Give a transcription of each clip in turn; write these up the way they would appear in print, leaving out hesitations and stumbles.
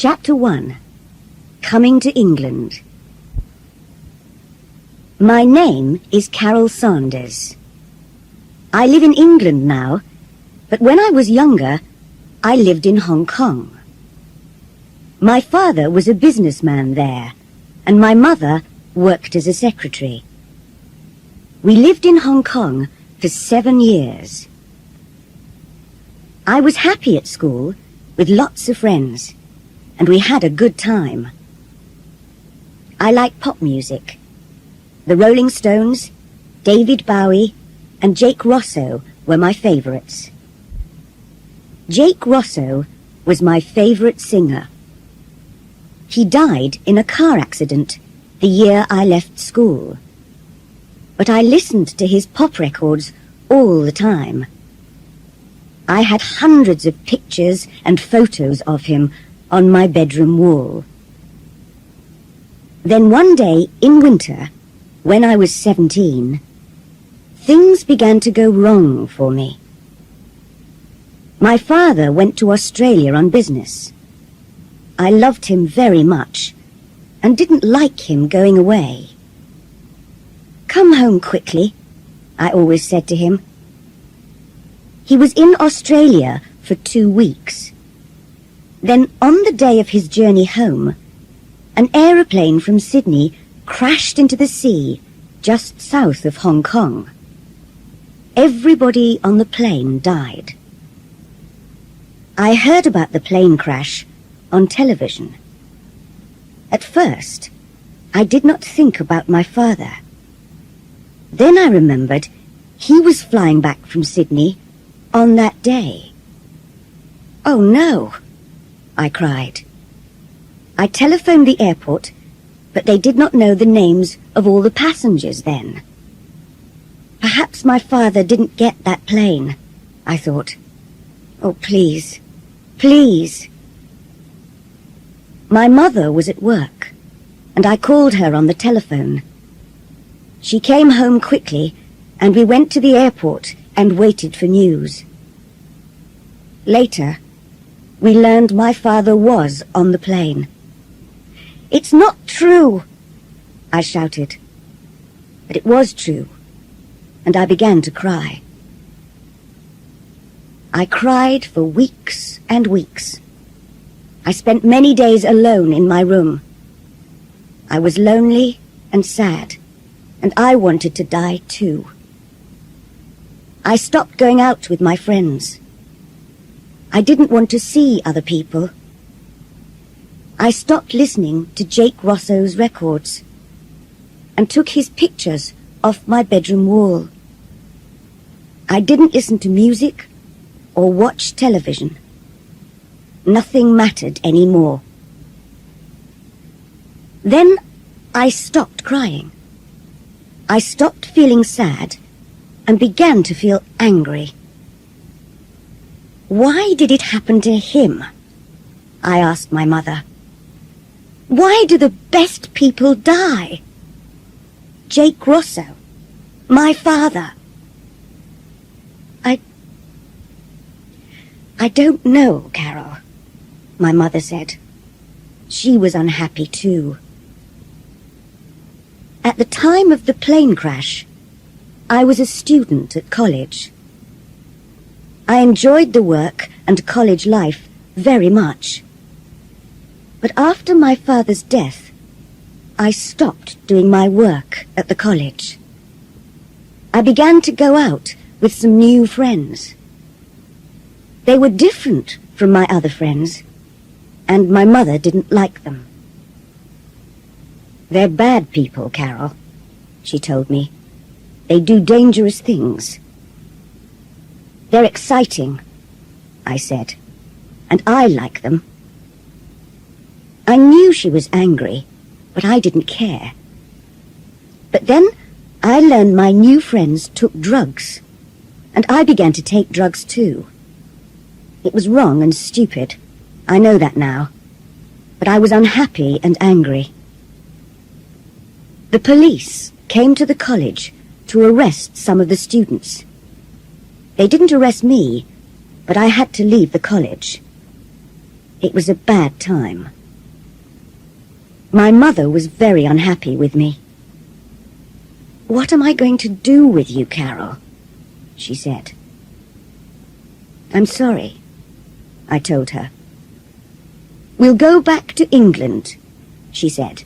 Chapter 1. Coming to England. My name is Carol Saunders. I live in England now, but when I was younger, I lived in Hong Kong. My father was a businessman there, and my mother worked as a secretary. We lived in Hong Kong for 7 years. I was happy at school, with lots of friends, and we had a good time. I like pop music. The Rolling Stones, David Bowie, and Jake Rosso were my favourites. Jake Rosso was my favourite singer. He died in a car accident the year I left school. But I listened to his pop records all the time. I had hundreds of pictures and photos of him on my bedroom wall. Then one day in winter, when I was 17, things began to go wrong for me. My father went to Australia on business. I loved him very much and didn't like him going away. "Come home quickly," I always said to him. He was in Australia for 2 weeks. Then on the day of his journey home, an aeroplane from Sydney crashed into the sea just south of Hong Kong. Everybody on the plane died. I heard about the plane crash on television. At first, I did not think about my father. Then I remembered he was flying back from Sydney on that day. "Oh no," I cried. I telephoned the airport, but they did not know the names of all the passengers then. Perhaps my father didn't get that plane, I thought. Oh, please, please. My mother was at work, and I called her on the telephone. She came home quickly, and we went to the airport and waited for news. Later, we learned my father was on the plane. "It's not true," I shouted. But it was true, and I began to cry. I cried for weeks and weeks. I spent many days alone in my room. I was lonely and sad, and I wanted to die too. I stopped going out with my friends. I didn't want to see other people. I stopped listening to Jake Rosso's records and took his pictures off my bedroom wall. I didn't listen to music or watch television. Nothing mattered anymore. Then I stopped crying. I stopped feeling sad and began to feel angry. Why did it happen to him? I asked my mother. Why do the best people die? Jake Rosso, my father. I don't know, Carol, my mother said. She was unhappy too. At the time of the plane crash, I was a student at college. I enjoyed the work and college life very much. But after my father's death, I stopped doing my work at the college. I began to go out with some new friends. They were different from my other friends, and my mother didn't like them. "They're bad people, Carol," she told me. "They do dangerous things." "They're exciting," I said, "and I like them." I knew she was angry, but I didn't care. But then I learned my new friends took drugs, and I began to take drugs too. It was wrong and stupid. I know that now. But I was unhappy and angry. The police came to the college to arrest some of the students. They didn't arrest me, but I had to leave the college. It was a bad time. My mother was very unhappy with me. "What am I going to do with you, Carol?" she said. "I'm sorry," I told her. "We'll go back to England," she said.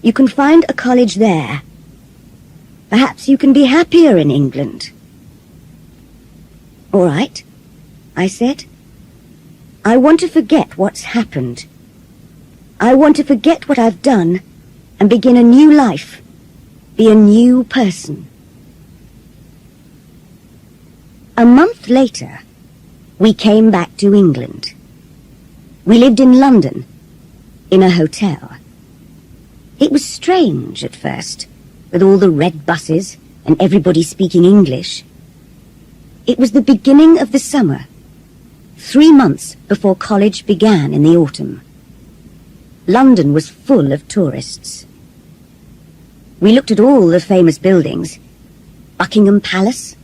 "You can find a college there. Perhaps you can be happier in England." "All right," I said. "I want to forget what's happened. I want to forget what I've done and begin a new life, be a new person." A month later, we came back to England. We lived in London, in a hotel. It was strange at first, with all the red buses and everybody speaking English. It was the beginning of the summer, 3 months before college began in the autumn. London was full of tourists. We looked at all the famous buildings, Buckingham Palace,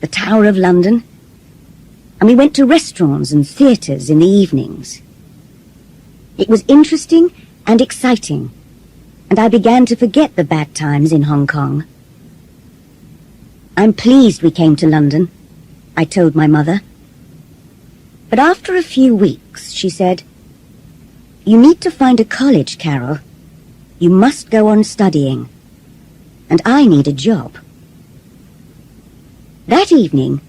the Tower of London, and we went to restaurants and theatres in the evenings. It was interesting and exciting, and I began to forget the bad times in Hong Kong. "I'm pleased we came to London," I told my mother. But after a few weeks, she said, "You need to find a college, Carol. You must go on studying. And I need a job." That evening,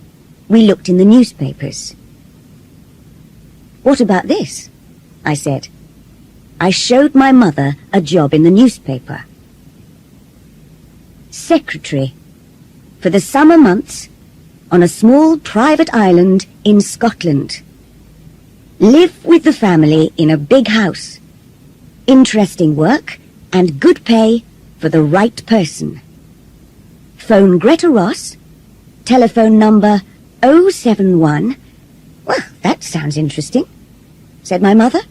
we looked in the newspapers. "What about this?" I said. I showed my mother a job in the newspaper. "Secretary for the summer months on a small private island in Scotland. Live with the family in a big house. Interesting work and good pay for the right person. Phone Greta Ross, telephone number 071... "Well, that sounds interesting," said my mother.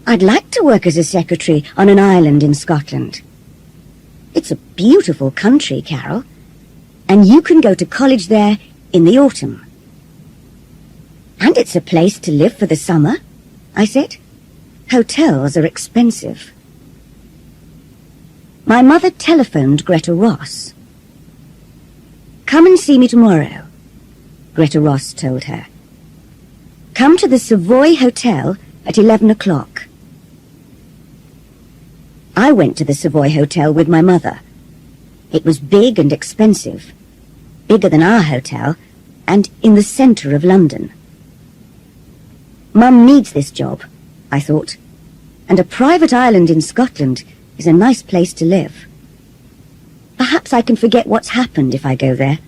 "I'd like to work as a secretary on an island in Scotland. It's a beautiful country, Carol, and you can go to college there in the autumn." "And it's a place to live for the summer," I said. "Hotels are expensive." My mother telephoned Greta Ross. "Come and see me tomorrow," Greta Ross told her. "Come to the Savoy Hotel at 11 o'clock. I went to the Savoy Hotel with my mother. It was big and expensive, bigger than our hotel, and in the centre of London. Mum needs this job, I thought, and a private island in Scotland is a nice place to live. Perhaps I can forget what's happened if I go there.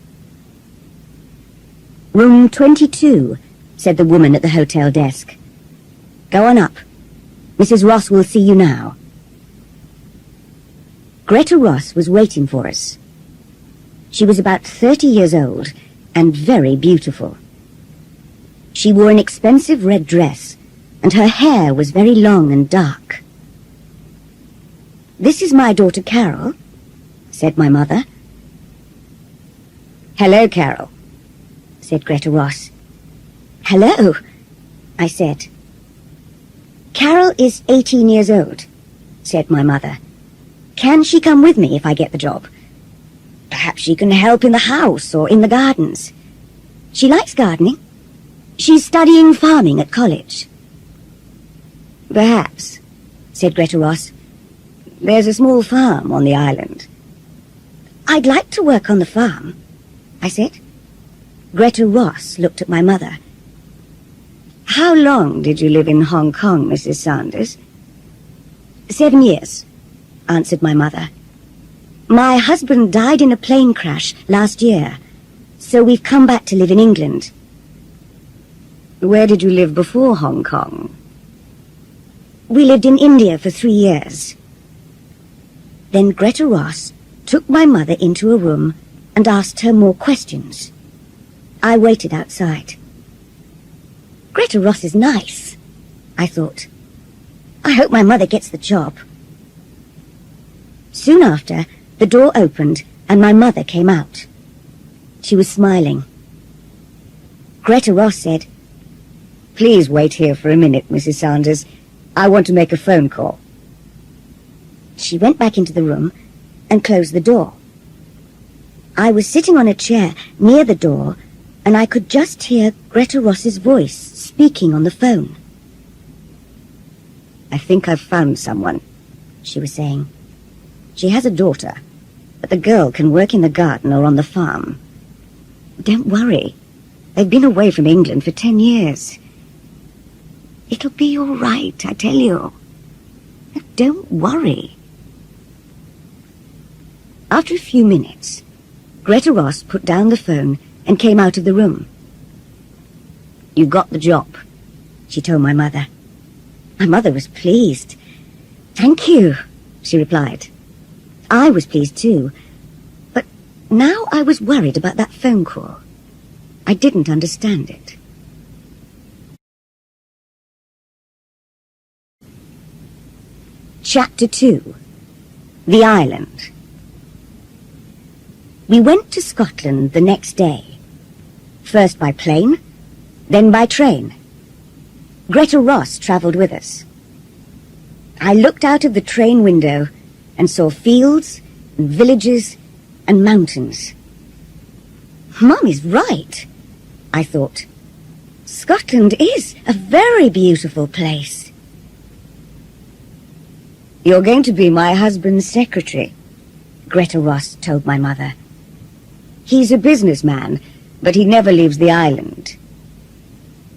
"Room 22, said the woman at the hotel desk. "Go on up. Mrs. Ross will see you now." Greta Ross was waiting for us. She was about 30 years old and very beautiful. She wore an expensive red dress, and her hair was very long and dark. "This is my daughter Carol," said my mother. "Hello, Carol," said Greta Ross. "Hello," I said. "Carol is 18 years old," said my mother. "Can she come with me if I get the job? Perhaps she can help in the house or in the gardens. She likes gardening. She's studying farming at college." "Perhaps," said Greta Ross. "There's a small farm on the island." "I'd like to work on the farm," I said. Greta Ross looked at my mother. "How long did you live in Hong Kong, Mrs. Sanders?" 7 years, answered my mother. "My husband died in a plane crash last year, so we've come back to live in England." "Where did you live before Hong Kong?" "We lived in India for 3 years." Then Greta Ross took my mother into a room and asked her more questions. I waited outside. Greta Ross is nice, I thought. I hope my mother gets the job. Soon after, the door opened and my mother came out. She was smiling. Greta Ross said, Please wait here for a minute, Mrs. Sanders. I want to make a phone call. She went back into the room and closed the door. I was sitting on a chair near the door, and I could just hear Greta Ross's voice speaking on the phone. I think I've found someone, she was saying. She has a daughter, but the girl can work in the garden or on the farm. Don't worry. They've been away from England for 10 years. It'll be all right, I tell you. Don't worry. After a few minutes, Greta Ross put down the phone and came out of the room. You got the job, she told my mother. My mother was pleased. Thank you, she replied. I was pleased too, but now I was worried about that phone call. I didn't understand it. Chapter 2. The Island. We went to Scotland the next day. First by plane, then by train. Greta Ross travelled with us. I looked out of the train window and saw fields and villages and mountains. Mum is right, I thought. Scotland is a very beautiful place. You're going to be my husband's secretary, Greta Ross told my mother. He's a businessman, but he never leaves the island.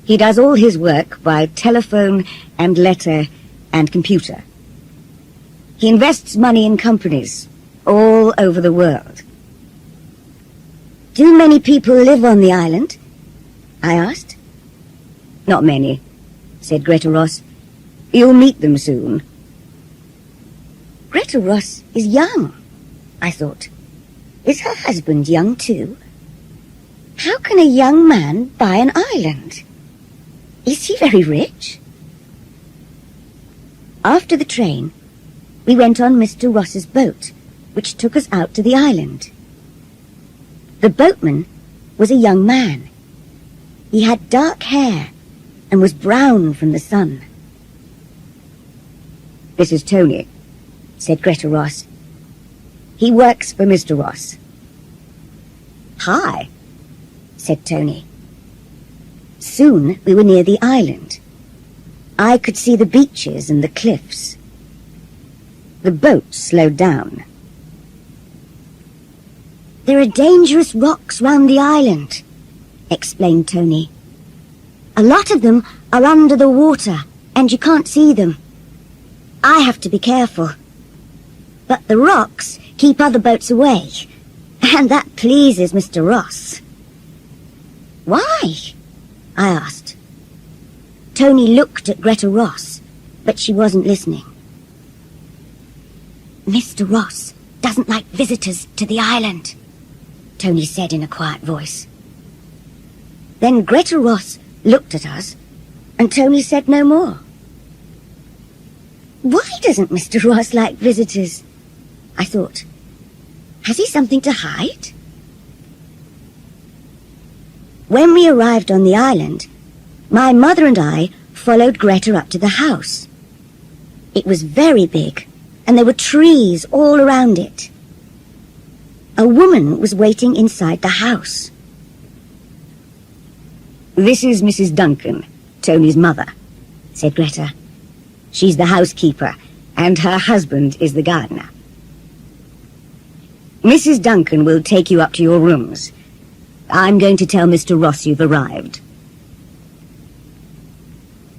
He does all his work by telephone and letter and computer. He invests money in companies all over the world. Do many people live on the island? I asked. Not many, said Greta Ross. You'll meet them soon. Greta Ross is young, I thought. Is her husband young too? How can a young man buy an island? Is he very rich? After the train, we went on Mr. Ross's boat, which took us out to the island. The boatman was a young man. He had dark hair and was brown from the sun. This is Tony, said Greta Ross. He works for Mr. Ross. Hi, said Tony. Soon we were near the island. I could see the beaches and the cliffs. The boat slowed down. There are dangerous rocks round the island, explained Tony. A lot of them are under the water, and you can't see them. I have to be careful. But the rocks keep other boats away, and that pleases Mr. Ross. Why? I asked. Tony looked at Greta Ross, but she wasn't listening. Mr. Ross doesn't like visitors to the island, Tony said in a quiet voice. Then Greta Ross looked at us, and Tony said no more. Why doesn't Mr. Ross like visitors? I thought. Has he something to hide? When we arrived on the island, my mother and I followed Greta up to the house. It was very big, and there were trees all around it. A woman was waiting inside the house. This is Mrs. Duncan, Tony's mother, said Greta. She's the housekeeper, and her husband is the gardener. Mrs. Duncan will take you up to your rooms. I'm going to tell Mr. Ross you've arrived.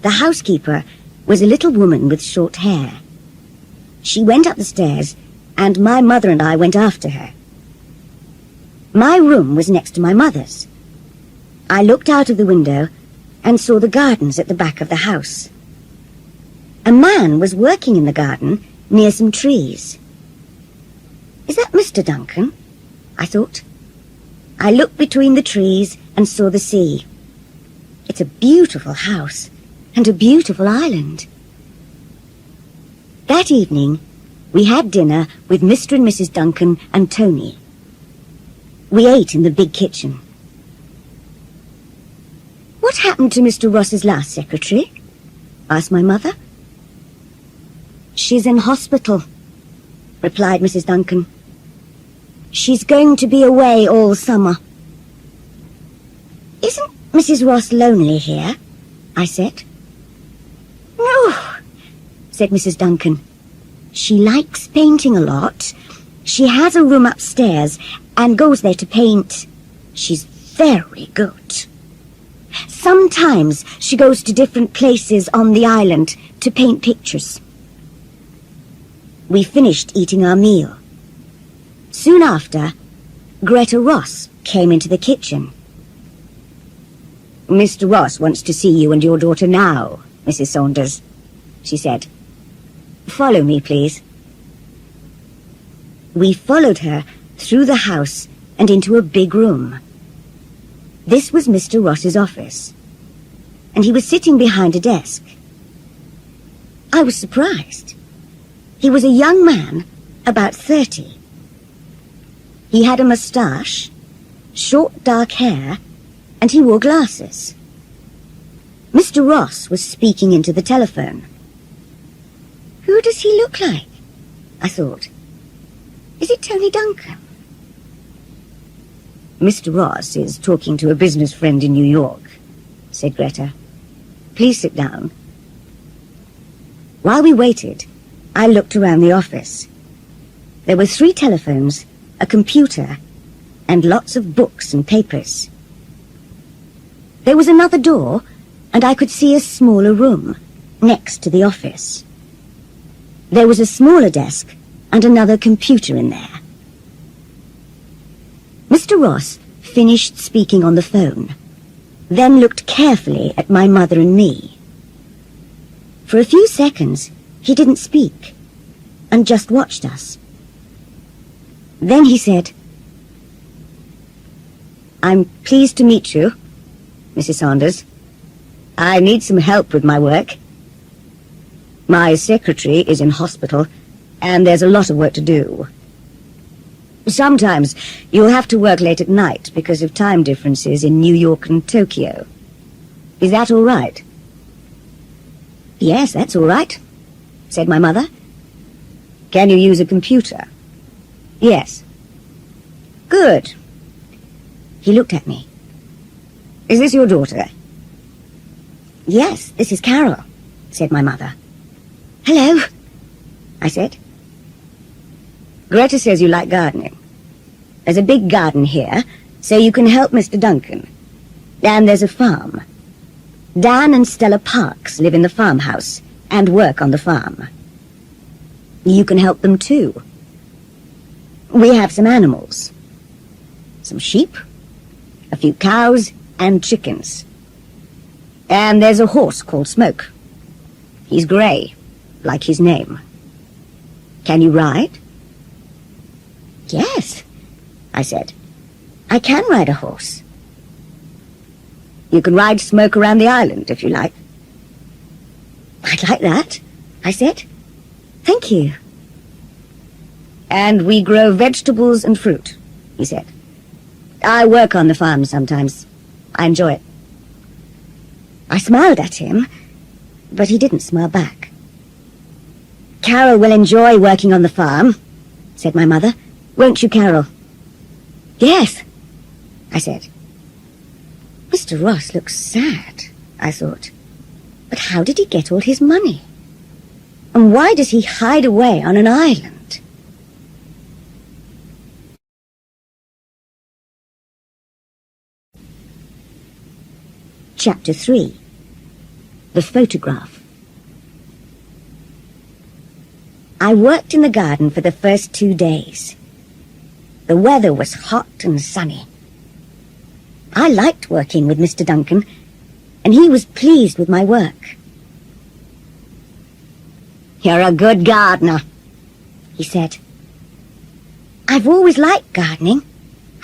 The housekeeper was a little woman with short hair. She went up the stairs, and my mother and I went after her. My room was next to my mother's. I looked out of the window and saw the gardens at the back of the house. A man was working in the garden near some trees. Is that Mr. Duncan? I thought. I looked between the trees and saw the sea. It's a beautiful house and a beautiful island. That evening, we had dinner with Mr. and Mrs. Duncan and Tony. We ate in the big kitchen. "What happened to Mr. Ross's last secretary?" asked my mother. "She's in hospital," replied Mrs. Duncan. "She's going to be away all summer." "Isn't Mrs. Ross lonely here?" I said. "No," said Mrs. Duncan. "She likes painting a lot. She has a room upstairs and goes there to paint. She's very good. Sometimes she goes to different places on the island to paint pictures." We finished eating our meal. Soon after, Greta Ross came into the kitchen. "Mr. Ross wants to see you and your daughter now, Mrs. Saunders," she said. "Follow me, please." We followed her through the house and into a big room. This was Mr. Ross's office, and he was sitting behind a desk. I was surprised. He was a young man, about 30. He had a moustache, short dark hair, and he wore glasses. Mr. Ross was speaking into the telephone. Who does he look like? I thought. Is it Tony Duncan? "Mr. Ross is talking to a business friend in New York," said Greta. "Please sit down." While we waited, I looked around the office. There were 3 telephones, a computer, and lots of books and papers. There was another door, and I could see a smaller room next to the office. There was a smaller desk and another computer in there. Mr. Ross finished speaking on the phone, then looked carefully at my mother and me. For a few seconds, he didn't speak, and just watched us. Then he said, "I'm pleased to meet you, Mrs. Saunders. I need some help with my work. My secretary is in hospital, and there's a lot of work to do. Sometimes you'll have to work late at night because of time differences in New York and Tokyo. Is that all right?" "Yes, that's all right," said my mother. "Can you use a computer?" "Yes." "Good." He looked at me. "Is this your daughter?" "Yes, this is Carol," said my mother. "Hello," I said. "Greta says you like gardening. There's a big garden here, so you can help Mr. Duncan. And there's a farm. Dan and Stella Parks live in the farmhouse and work on the farm. You can help them too. We have some animals. Some sheep, a few cows, and chickens. And there's a horse called Smoke. He's grey, like his name. Can you ride?" "Yes," I said. "I can ride a horse." "You can ride Smoke around the island, if you like." "I'd like that," I said. "Thank you." "And we grow vegetables and fruit," he said. "I work on the farm sometimes. I enjoy it." I smiled at him, but he didn't smile back. "Carol will enjoy working on the farm," said my mother. "Won't you, Carol?" "Yes," I said. Mr. Ross looks sad, I thought. But how did he get all his money? And why does he hide away on an island? Chapter 3. The Photograph. I worked in the garden for the first 2 days. The weather was hot and sunny. I liked working with Mr. Duncan, and he was pleased with my work. "You're a good gardener," he said. "I've always liked gardening,"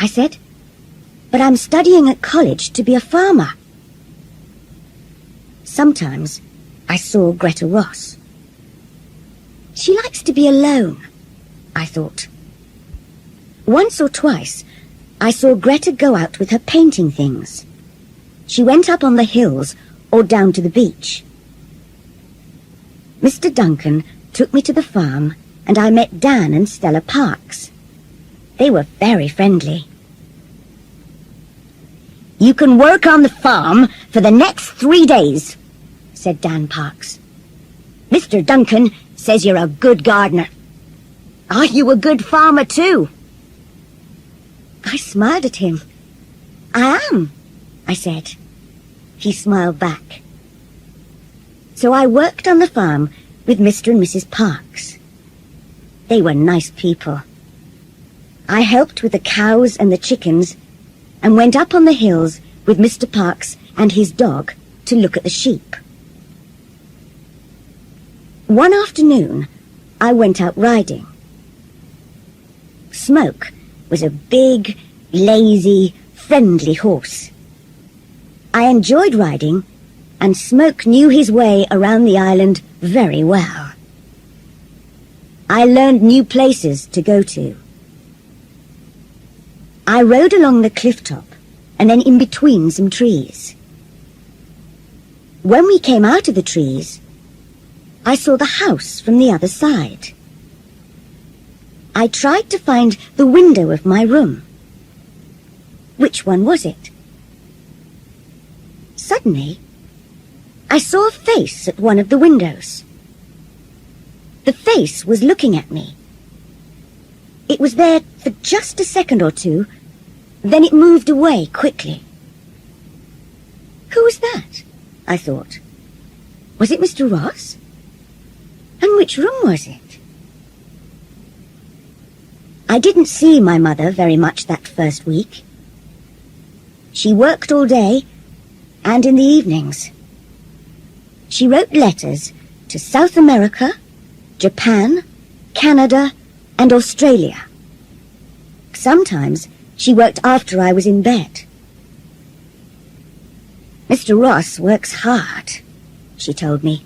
I said, "but I'm studying at college to be a farmer." Sometimes I saw Greta Ross. She likes to be alone, I thought. Once or twice, I saw Greta go out with her painting things. She went up on the hills or down to the beach. Mr. Duncan took me to the farm, and I met Dan and Stella Parks. They were very friendly. "You can work on the farm for the next 3 days," said Dan Parks. "Mr. Duncan says you're a good gardener. Are you a good farmer too?" I smiled at him. "I am," I said. He smiled back. So I worked on the farm with Mr. and Mrs. Parks. They were nice people. I helped with the cows and the chickens and went up on the hills with Mr. Parks and his dog to look at the sheep. One afternoon, I went out riding. Smoke was a big, lazy, friendly horse. I enjoyed riding, and Smoke knew his way around the island very well. I learned new places to go to. I rode along the cliff top and then in between some trees. When we came out of the trees, I saw the house from the other side. I tried to find the window of my room. Which one was it? Suddenly, I saw a face at one of the windows. The face was looking at me. It was there for just a second or two, then it moved away quickly. Who was that? I thought. Was it Mr. Ross? And which room was it? I didn't see my mother very much that first week. She worked all day and in the evenings. She wrote letters to South America, Japan, Canada, and Australia. Sometimes she worked after I was in bed. "Mr. Ross works hard," she told me.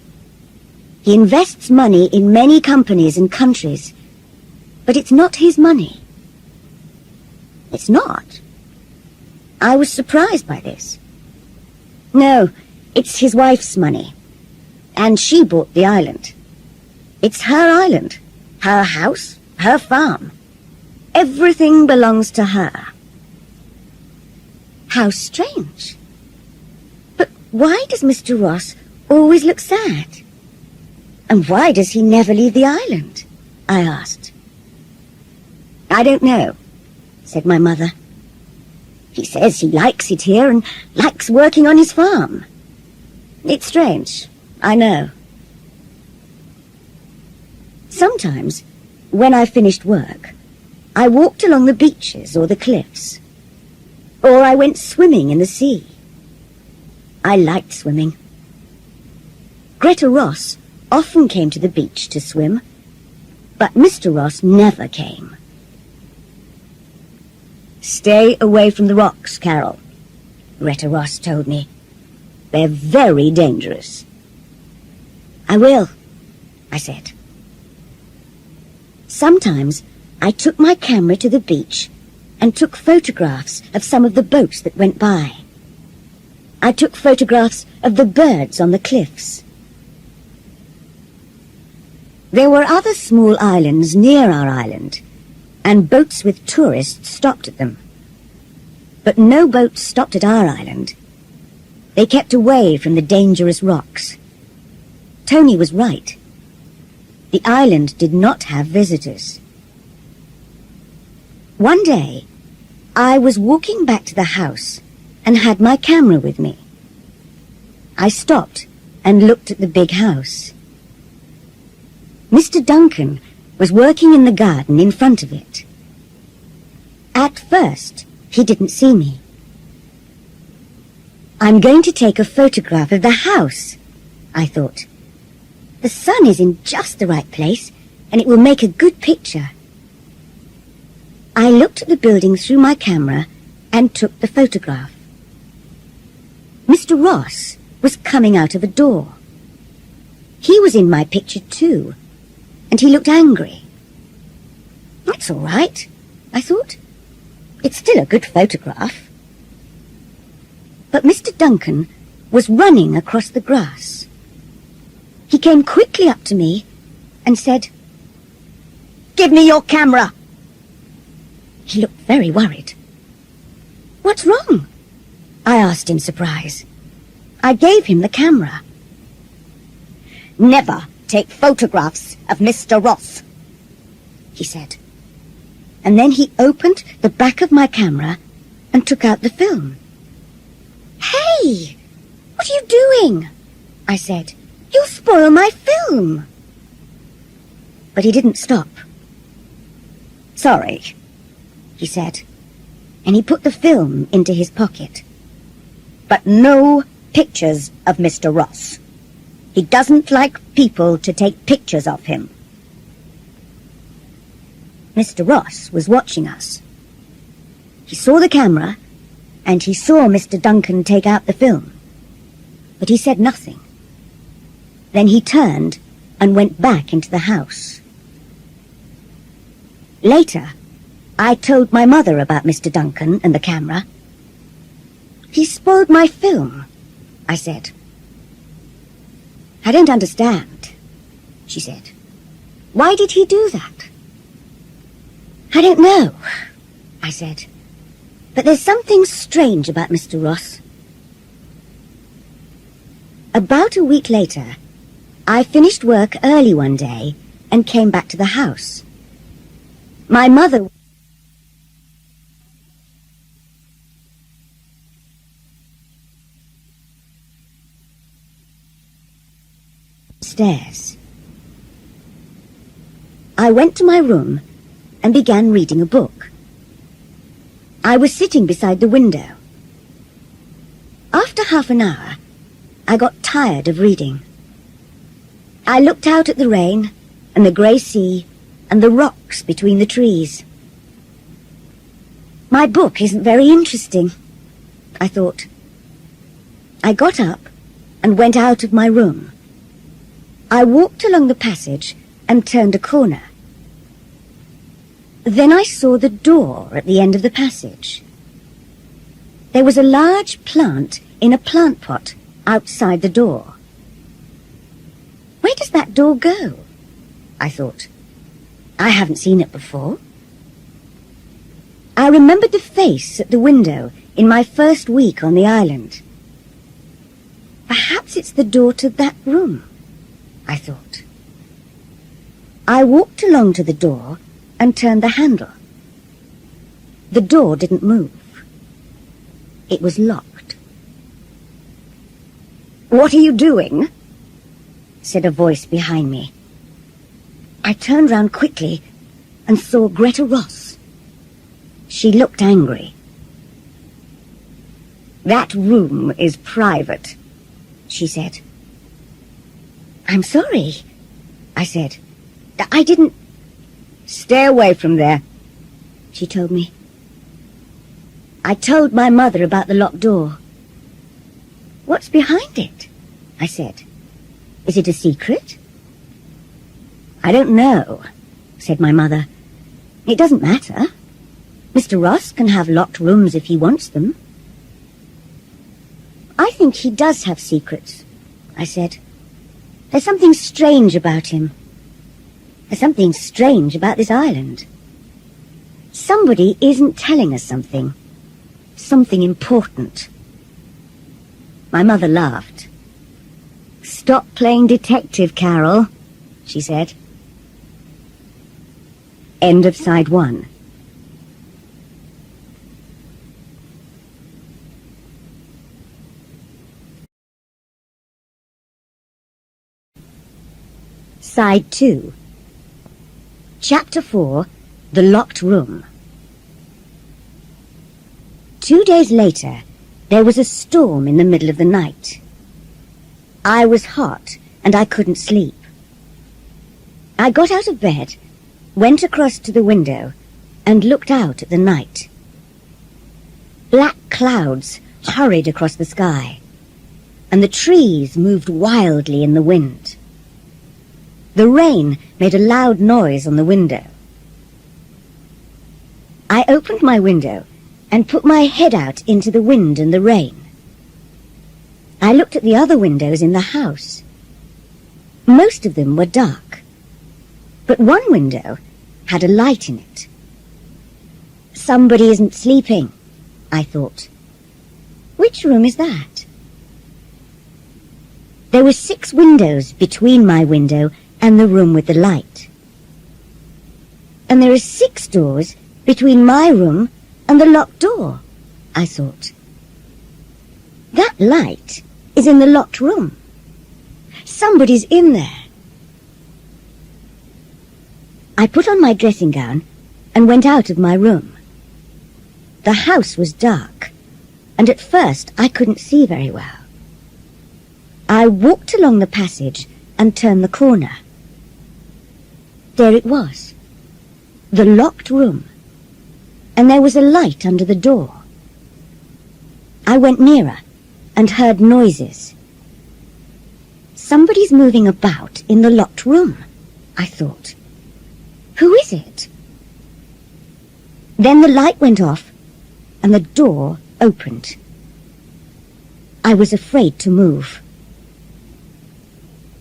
"He invests money in many companies and countries, but it's not his money." "It's not?" I was surprised by this. "No, it's his wife's money, and she bought the island. It's her island, her house, her farm. Everything belongs to her." How strange. But why does Mr. Ross always look sad? And why does he never leave the island? I asked. "I don't know," said my mother. "He says he likes it here and likes working on his farm. It's strange, I know." Sometimes, when I finished work, I walked along the beaches or the cliffs, or I went swimming in the sea. I liked swimming. Greta Ross often came to the beach to swim, but Mr. Ross never came. "Stay away from the rocks, Carol," Greta Ross told me. "They're very dangerous." "I will," I said. Sometimes I took my camera to the beach and took photographs of some of the boats that went by. I took photographs of the birds on the cliffs. There were other small islands near our island, and boats with tourists stopped at them. But no boats stopped at our island. They kept away from the dangerous rocks. Tony was right. The island did not have visitors. One day, I was walking back to the house and had my camera with me. I stopped and looked at the big house. Mr. Duncan was working in the garden in front of it. At first, he didn't see me. "I'm going to take a photograph of the house," I thought. "The sun is in just the right place, and it will make a good picture." I looked at the building through my camera and took the photograph. Mr. Ross was coming out of a door. He was in my picture too, and he looked angry. "That's all right," I thought. "It's still a good photograph." But Mr. Duncan was running across the grass. He came quickly up to me and said, "Give me your camera." He looked very worried. "What's wrong?" I asked in surprise. I gave him the camera. "Never take photographs of Mr. Ross," he said. And then he opened the back of my camera and took out the film. "Hey! What are you doing?" I said. "You'll spoil my film." But he didn't stop. "Sorry," he said, and he put the film into his pocket. "But no pictures of Mr. Ross. He doesn't like people to take pictures of him." Mr. Ross was watching us. He saw the camera, and he saw Mr. Duncan take out the film. But he said nothing. Then he turned and went back into the house. Later, I told my mother about Mr. Duncan and the camera. "He spoiled my film," I said. "I don't understand," she said. "Why did he do that?" "I don't know," I said. "But there's something strange about Mr. Ross." About a week later, I finished work early one day and came back to the house. My mother upstairs. I went to my room and began reading a book. I was sitting beside the window. After half an hour, I got tired of reading. I looked out at the rain and the grey sea and the rocks between the trees. My book isn't very interesting, I thought. I got up and went out of my room. I walked along the passage and turned a corner. Then I saw the door at the end of the passage. There was a large plant in a plant pot outside the door. Where does that door go? I thought. I haven't seen it before. I remembered the face at the window in my first week on the island. Perhaps it's the door to that room, I thought. I walked along to the door and turned the handle. The door didn't move. It was locked. "What are you doing?" said a voice behind me. I turned round quickly and saw Greta Ross. She looked angry. "That room is private," she said. "I'm sorry," I said. "I didn't—" "Stay away from there," she told me. I told my mother about the locked door. "What's behind it?" I said. "Is it a secret?" "I don't know," said my mother. "It doesn't matter. Mr. Ross can have locked rooms if he wants them." "I think he does have secrets," I said. "There's something strange about him. There's something strange about this island. Somebody isn't telling us something. Something important." My mother laughed. "Stop playing detective, Carol," she said. End of side 1. Side 2. Chapter 4, The Locked Room. 2 days later, there was a storm in the middle of the night. I was hot and I couldn't sleep. I got out of bed, went across to the window, and looked out at the night. Black clouds hurried across the sky, and the trees moved wildly in the wind. The rain made a loud noise on the window. I opened my window and put my head out into the wind and the rain. I looked at the other windows in the house. Most of them were dark, but one window had a light in it. Somebody isn't sleeping, I thought. Which room is that? There were 6 windows between my window and the room with the light. And there are 6 doors between my room and the locked door, I thought. That light is in the locked room. Somebody's in there. I put on my dressing gown and went out of my room. The house was dark, and at first I couldn't see very well. I walked along the passage and turned the corner. There it was, the locked room, and there was a light under the door. I went nearer and heard noises. Somebody's moving about in the locked room, I thought. Who is it? Then the light went off and the door opened. I was afraid to move.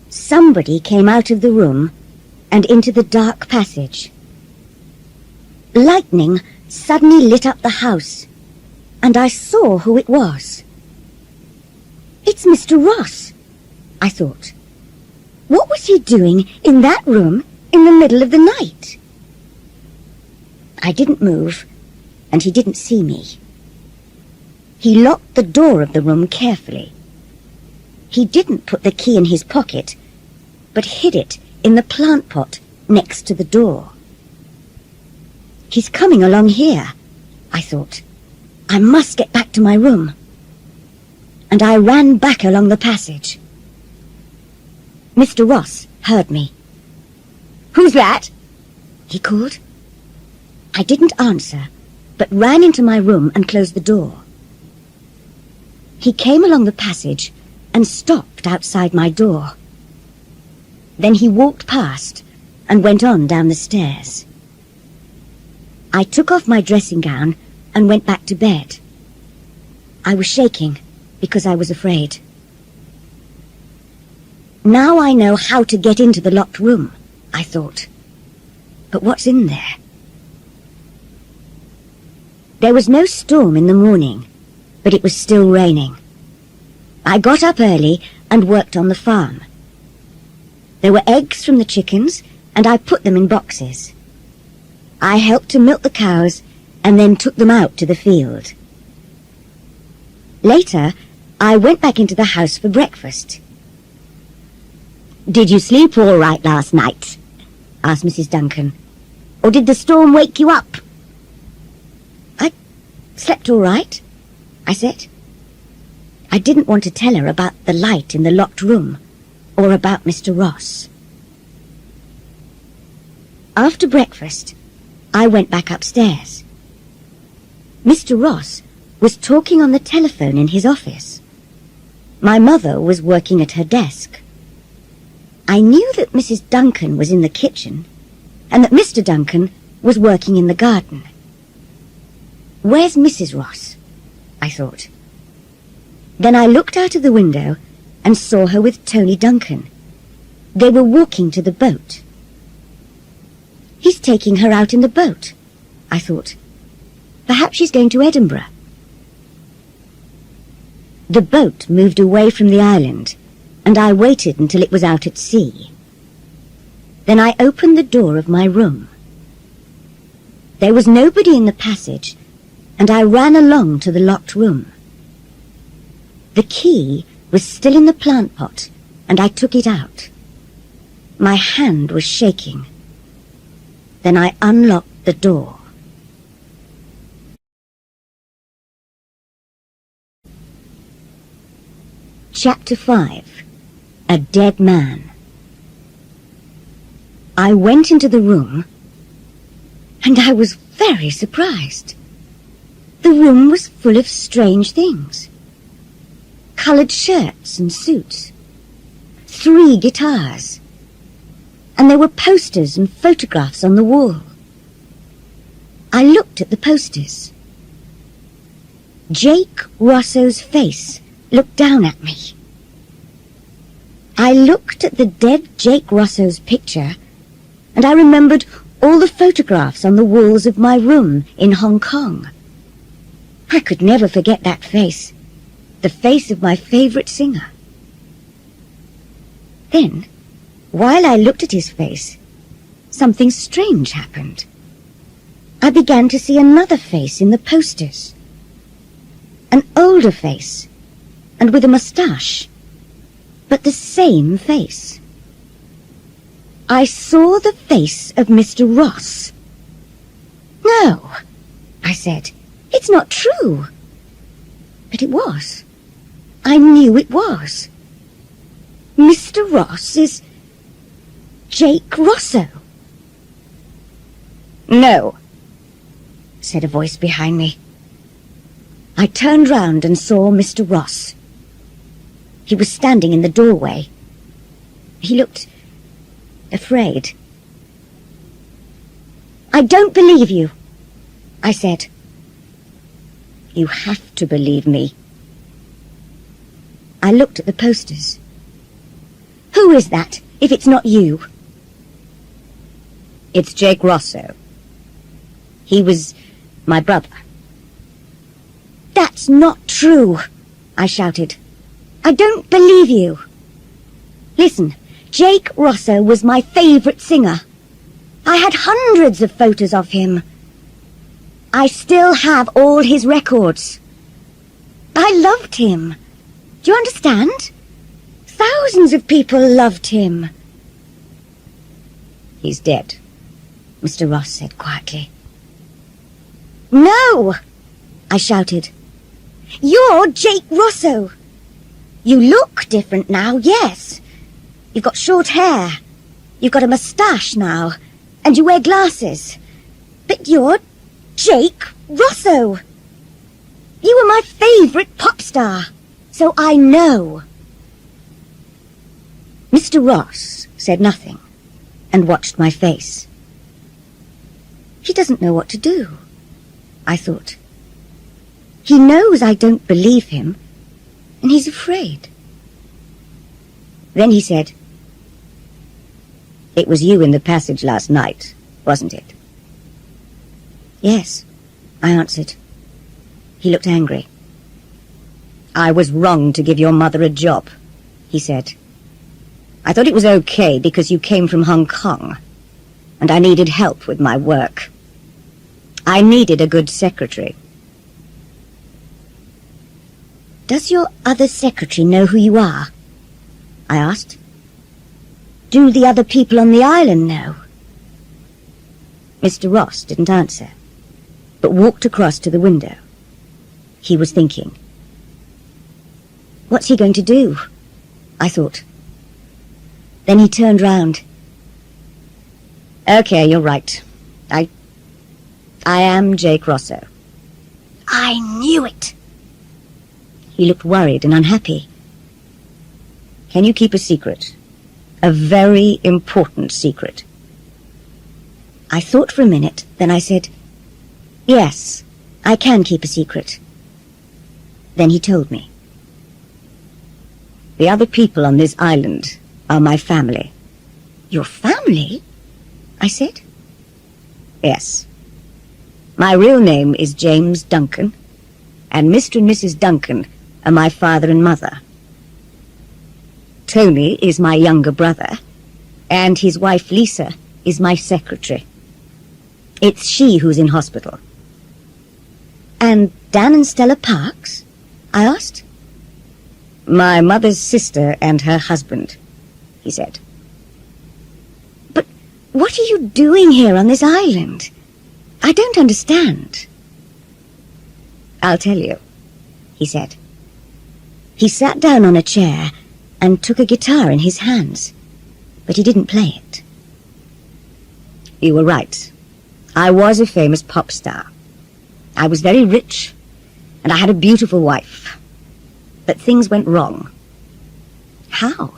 Somebody came out of the room and into the dark passage. Lightning suddenly lit up the house, and I saw who it was. It's Mr. Ross, I thought. What was he doing in that room in the middle of the night? I didn't move, and he didn't see me. He locked the door of the room carefully. He didn't put the key in his pocket, but hid it in the plant pot next to the door. He's coming along here, I thought. I must get back to my room. And I ran back along the passage. Mr. Ross heard me. "Who's that?" he called. I didn't answer, but ran into my room and closed the door. He came along the passage and stopped outside my door. Then he walked past and went on down the stairs. I took off my dressing gown and went back to bed. I was shaking because I was afraid. Now I know how to get into the locked room, I thought. But what's in there? There was no storm in the morning, but it was still raining. I got up early and worked on the farm. There were eggs from the chickens, and I put them in boxes. I helped to milk the cows and then took them out to the field. Later, I went back into the house for breakfast. "Did you sleep all right last night?" asked Mrs. Duncan. "Or did the storm wake you up?" "I slept all right," I said. I didn't want to tell her about the light in the locked room or about Mr. Ross. After breakfast, I went back upstairs. Mr. Ross was talking on the telephone in his office. My mother was working at her desk. I knew that Mrs. Duncan was in the kitchen and that Mr. Duncan was working in the garden. Where's Mrs. Ross? I thought. Then I looked out of the window and saw her with Tony Duncan. They were walking to the boat. He's taking her out in the boat, I thought. Perhaps she's going to Edinburgh. The boat moved away from the island, and I waited until it was out at sea. Then I opened the door of my room. There was nobody in the passage, and I ran along to the locked room. The key was still in the plant pot, and I took it out. My hand was shaking. Then I unlocked the door. Chapter 5. A Dead Man. I went into the room, and I was very surprised. The room was full of strange things. Coloured shirts and suits, 3 guitars, and there were posters and photographs on the wall. I looked at the posters. Jake Rosso's face looked down at me. I looked at the dead Jake Rosso's picture, and I remembered all the photographs on the walls of my room in Hong Kong. I could never forget that face, the face of my favourite singer. Then, while I looked at his face, something strange happened. I began to see another face in the posters. An older face, and with a moustache, but the same face. I saw the face of Mr. Ross. "No," I said, "it's not true." But it was. I knew it was. Mr. Ross is Jake Rosso. "No," said a voice behind me. I turned round and saw Mr. Ross. He was standing in the doorway. He looked afraid. "I don't believe you," I said. "You have to believe me." I looked at the posters. "Who is that, if it's not you?" "It's Jake Rosso. He was my brother." "That's not true," I shouted. "I don't believe you. Listen, Jake Rosso was my favourite singer. I had hundreds of photos of him. I still have all his records. I loved him. Do you understand? Thousands of people loved him." "He's dead," Mr. Ross said quietly. "No!" I shouted. "You're Jake Rosso. You look different now, yes. You've got short hair. You've got a moustache now. And you wear glasses. But you're Jake Rosso. You were my favourite pop star. So I know." Mr. Ross said nothing and watched my face. He doesn't know what to do, I thought. He knows I don't believe him, and he's afraid. Then he said, "It was you in the passage last night, wasn't it?" "Yes," I answered. He looked angry. "I was wrong to give your mother a job," he said. "I thought it was okay because you came from Hong Kong, and I needed help with my work. I needed a good secretary." "Does your other secretary know who you are?" I asked. "Do the other people on the island know?" Mr. Ross didn't answer, but walked across to the window. He was thinking. What's he going to do? I thought. Then he turned round. "Okay, you're right. I am Jake Rosso." "I knew it." He looked worried and unhappy. "Can you keep a secret? A very important secret?" I thought for a minute, then I said, "Yes, I can keep a secret." Then he told me. "The other people on this island are my family." "Your family?" I said. "Yes. My real name is James Duncan, and Mr. and Mrs. Duncan are my father and mother. Tony is my younger brother, and his wife Lisa is my secretary. It's she who's in hospital." "And Dan and Stella Parks?" I asked. "My mother's sister and her husband," he said. "But what are you doing here on this island? I don't understand." "I'll tell you," he said. He sat down on a chair and took a guitar in his hands, but he didn't play it. "You were right. I was a famous pop star. I was very rich, and I had a beautiful wife. But things went wrong." "How?"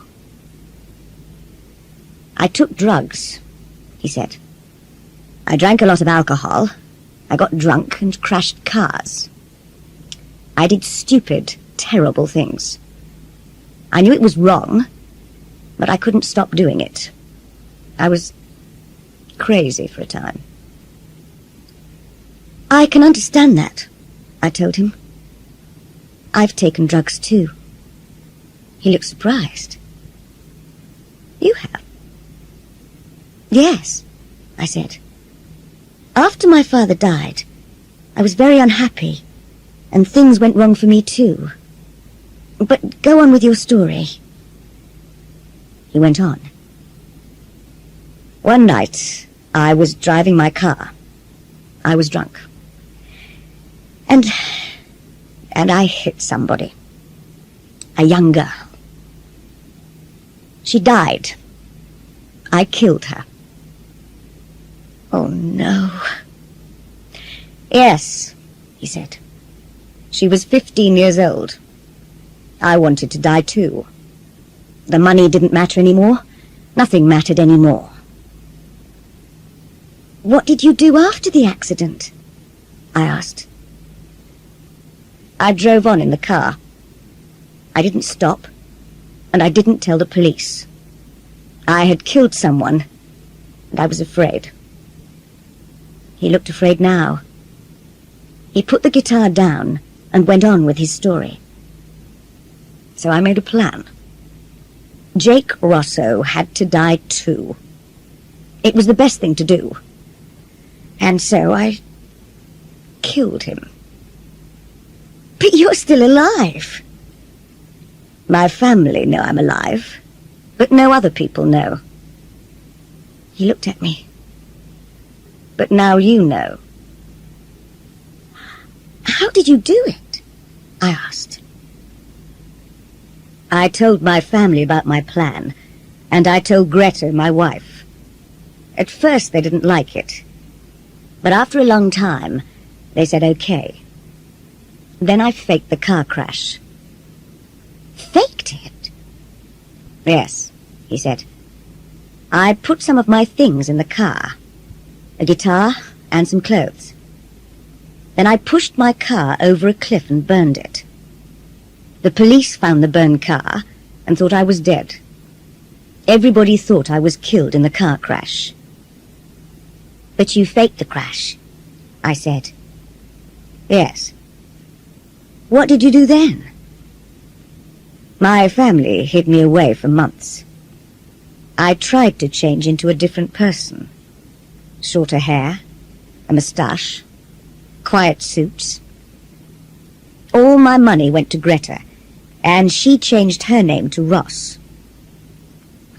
"I took drugs," he said. "I drank a lot of alcohol. I got drunk and crashed cars. I did stupid, terrible things. I knew it was wrong, but I couldn't stop doing it. I was crazy for a time. I can understand that, I told him. I've taken drugs too. He looked surprised. You have? Yes, I said. After my father died, I was very unhappy, and things went wrong for me too. But go on with your story. He went on. One night, I was driving my car. I was drunk. And I hit somebody. A young girl. She died. I killed her. Oh, no. Yes, he said. She was 15 years old. I wanted to die too. The money didn't matter anymore. Nothing mattered anymore. What did you do after the accident? I asked. I drove on in the car. I didn't stop, and I didn't tell the police. I had killed someone, and I was afraid. He looked afraid now. He put the guitar down and went on with his story. So I made a plan. Jake Rosso had to die too. It was the best thing to do. And so I killed him. But you're still alive. My family know I'm alive, but no other people know. He looked at me. But now you know. How did you do it? I asked. I told my family about my plan, and I told Greta, my wife. At first they didn't like it, but after a long time, they said okay. Then I faked the car crash. Faked it? Yes, he said. I put some of my things in the car. A guitar and some clothes. Then I pushed my car over a cliff and burned it. The police found the burned car and thought I was dead. Everybody thought I was killed in the car crash. But you faked the crash, I said. Yes. What did you do then? My family hid me away for months. I tried to change into a different person. Shorter hair, a moustache, quiet suits. All my money went to Greta, and she changed her name to Ross.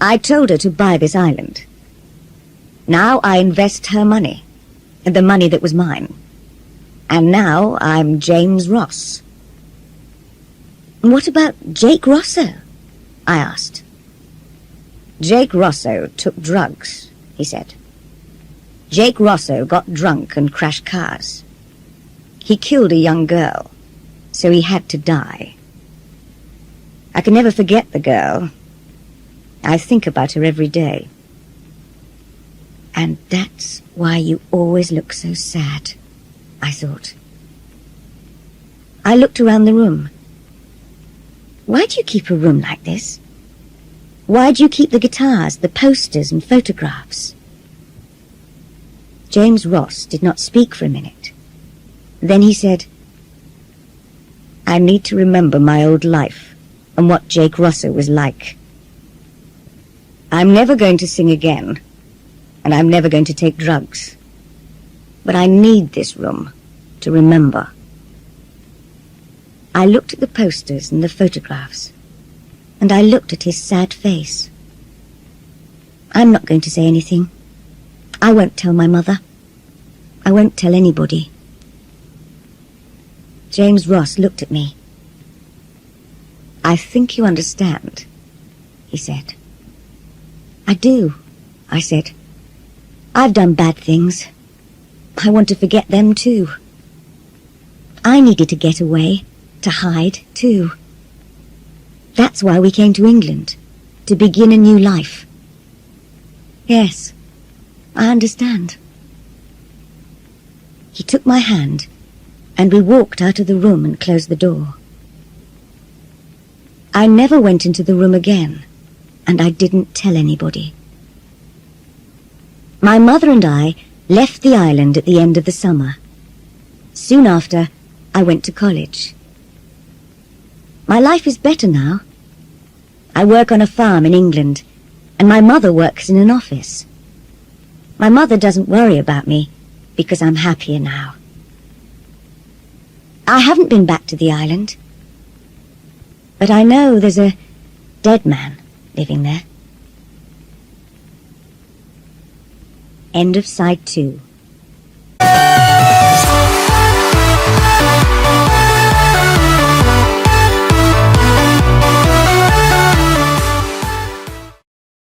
I told her to buy this island. Now I invest her money, the money that was mine. And now I'm James Ross. What about Jake Rosso? I asked. Jake Rosso took drugs, he said. Jake Rosso got drunk and crashed cars. He killed a young girl, so he had to die. I can never forget the girl. I think about her every day. And that's why you always look so sad, I thought. I looked around the room. Why do you keep a room like this? Why do you keep the guitars, the posters and photographs? James Ross did not speak for a minute. Then he said, I need to remember my old life and what Jake Rosso was like. I'm never going to sing again, and I'm never going to take drugs. But I need this room to remember. I looked at the posters and the photographs, and I looked at his sad face. I'm not going to say anything. I won't tell my mother. I won't tell anybody. James Ross looked at me. I think you understand, he said. I do, I said. I've done bad things. I want to forget them too. I needed to get away, to hide too. That's why we came to England, to begin a new life. Yes, I understand. He took my hand, and we walked out of the room and closed the door. I never went into the room again. and I didn't tell anybody. My mother and I left the island at the end of the summer. Soon after, I went to college. My life is better now. I work on a farm in England, and my mother works in an office. My mother doesn't worry about me, because I'm happier now. I haven't been back to the island, but I know there's a dead man living there. End of side 2.